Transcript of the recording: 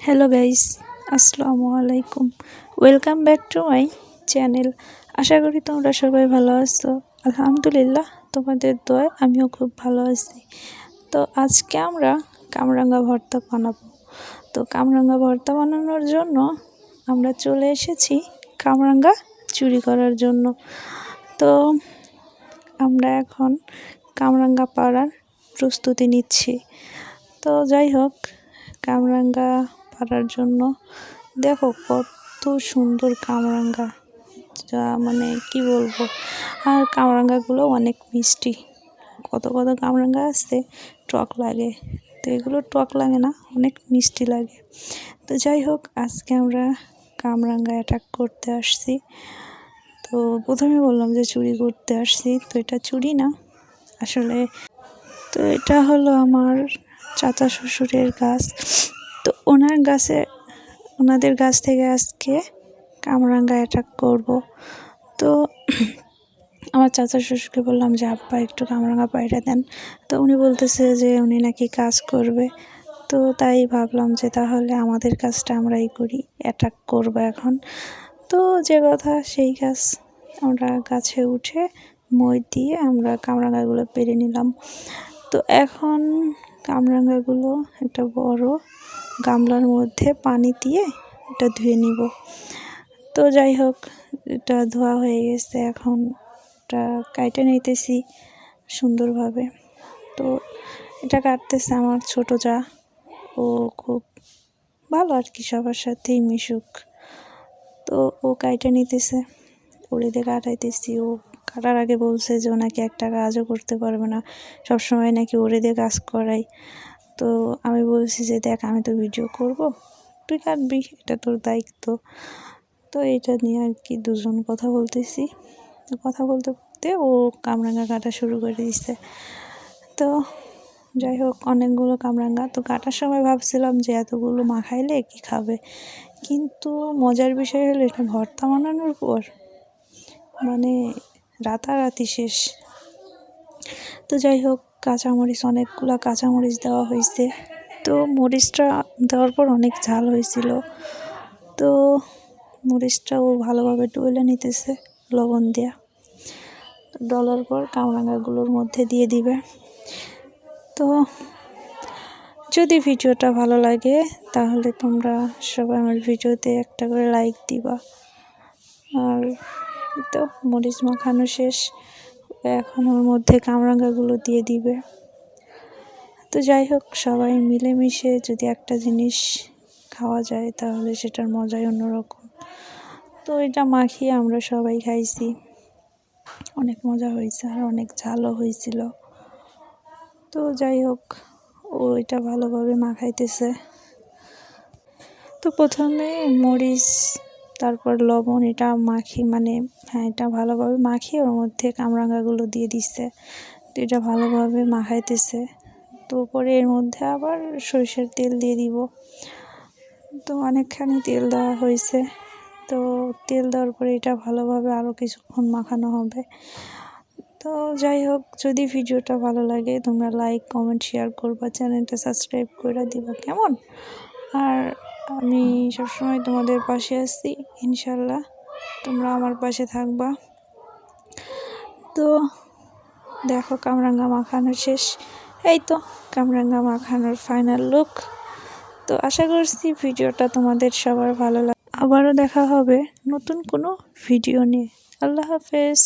Hello guys, আসসালামু আলাইকুম। Welcome back to my channel. আশা করি তোমরা সবাই ভালো আছো। আলহামদুলিল্লাহ, তোমাদের দোয়ায় আমিও খুব ভালো আছি। তো আজকে আমরা কামরাঙ্গা ভর্তা বানাবো। তো কামরাঙ্গা ভর্তা বানানোর জন্য আমরা চলে এসেছি কামরাঙ্গা চুরি করার জন্য। তো আমরা এখন কামরাঙ্গা পাড়ার প্রস্তুতি নিচ্ছি। তো যাই হোক, কামরাঙ্গা পাড়ার জন্য দেখো কত সুন্দর কামরাঙ্গা, যা মানে কি বলবো। আর কামরাঙ্গাগুলো অনেক মিষ্টি। কত কত কামরাঙ্গা আছে টক লাগে, তো এগুলো টক লাগে না, অনেক মিষ্টি লাগে। তো যাই হোক, আজকে আমরা কামরাঙ্গা অ্যাটাক করতে আসছি। তো প্রথমে বললাম যে চুরি করতে আসছি, তো এটা চুরি না আসলে। তো এটা হলো আমার চাচা শ্বশুরের গাছ। তো ওনাদের গাছ থেকে আজকে কামরাঙ্গা অ্যাটাক করব। তো আমার চাচা শ্বশুরকে বললাম যে আব্বা একটু কামরাঙ্গা পায়রা দেন। তো উনি বলতেছে যে উনি নাকি কাজ করবে। তো তাই ভাবলাম যে তাহলে আমাদের কাজটা আমরাই করি, অ্যাটাক করব এখন। তো যে কথা সেই কাজ, আমরা গাছে উঠে মই দিয়ে আমরা কামরাঙ্গাগুলো পেরে নিলাম। তো এখন কামরাঙ্গাগুলো একটা বড় গামলার মধ্যে পানি দিয়ে এটা ধুয়ে নিব। তো যাই হোক, এটা ধোয়া হয়ে গেছে, এখন এটা কাটে নিতেছি সুন্দরভাবে। তো এটা কাটতেছে আমার ছোটো যা, ও খুব ভালো আর কি, সবার সাথেই মিশুক। তো ও কাইটে নিতেছে, ওরে দিয়ে কাটাইতেছি। ও কাটার আগে বলছে যে ও নাকি একটা কাজও করতে পারবে না, সবসময় নাকি ওরে দিয়ে কাজ করাই। তো আমি বলছি যে দেখ, আমি তো ভিডিও করব, তুই কাটবি, এটা তোর দায়িত্ব। তো এটা নিয়ে আর কি দুজন কথা বলতেছি। তো কথা বলতে বলতে ও কামরাঙ্গা কাটা শুরু করে দিচ্ছে। তো যাই হোক, অনেকগুলো কামরাঙ্গা। তো কাটার সময় ভাবছিলাম যে এতগুলো মাখাইলে কি খাবে, কিন্তু মজার বিষয় হলো এটা ভর্তা বানানোর পর মানে রাতারাতি শেষ। তো যাই হোক, কাঁচামরিচ, অনেকগুলো কাঁচামরিচ দেওয়া হয়েছে। তো মরিচটা দেওয়ার পর অনেক ঝাল হয়েছিল। তো মরিচটাও ভালোভাবে ডলে নিতেছে লবণ দেওয়া। ডলার পর কামরাঙ্গাগুলোর মধ্যে দিয়ে দিবে। তো যদি ভিডিওটা ভালো লাগে তাহলে তোমরা সবাই আমার ভিডিওতে একটা করে লাইক দিবা। আর তো মরিচ মাখানো শেষ, এখন ওর মধ্যে কামরাঙ্গাগুলো দিয়ে দিবে। তো যাই হোক, সবাই মিলেমিশে যদি একটা জিনিস খাওয়া যায় তাহলে সেটার মজাই অন্যরকম। তো এটা মাখিয়ে আমরা সবাই খাইছি, অনেক মজা হয়েছে আর অনেক ঝালও হয়েছিল। তো যাই হোক, ও এটা ভালোভাবে মাখাইতেছে। তো প্রথমে মরিচ, তারপর লবণ, এটা এটা ভালোভাবে মাখিয়ে ওর মধ্যে কামরাঙ্গাগুলো দিয়ে দিচ্ছে। তো এটা ভালোভাবে মাখাইতেছে। তো পরে এর মধ্যে আবার সরিষার তেল দিয়ে দিব। তো অনেকখানি তেল দেওয়া হয়েছে। তো তেল দেওয়ার পরে এটা ভালোভাবে আরও কিছুক্ষণ মাখানো হবে। তো যাই হোক, যদি ভিডিওটা ভালো লাগে তোমরা লাইক, কমেন্ট, শেয়ার করবা, চ্যানেলটা সাবস্ক্রাইব করে দিবা, কেমন? আর আমি সবসময় তোমাদের পাশে আছি, ইনশাল্লাহ তোমরা আমার পাশে থাকবা। তো দেখো, কামরাঙ্গা মাখানো শেষ। এই তো কামরাঙ্গা মাখানোর ফাইনাল লুক। তো আশা করছি ভিডিওটা তোমাদের সবার ভালো লাগে। আবারও দেখা হবে নতুন কোনো ভিডিও নিয়ে। আল্লাহ হাফেজ।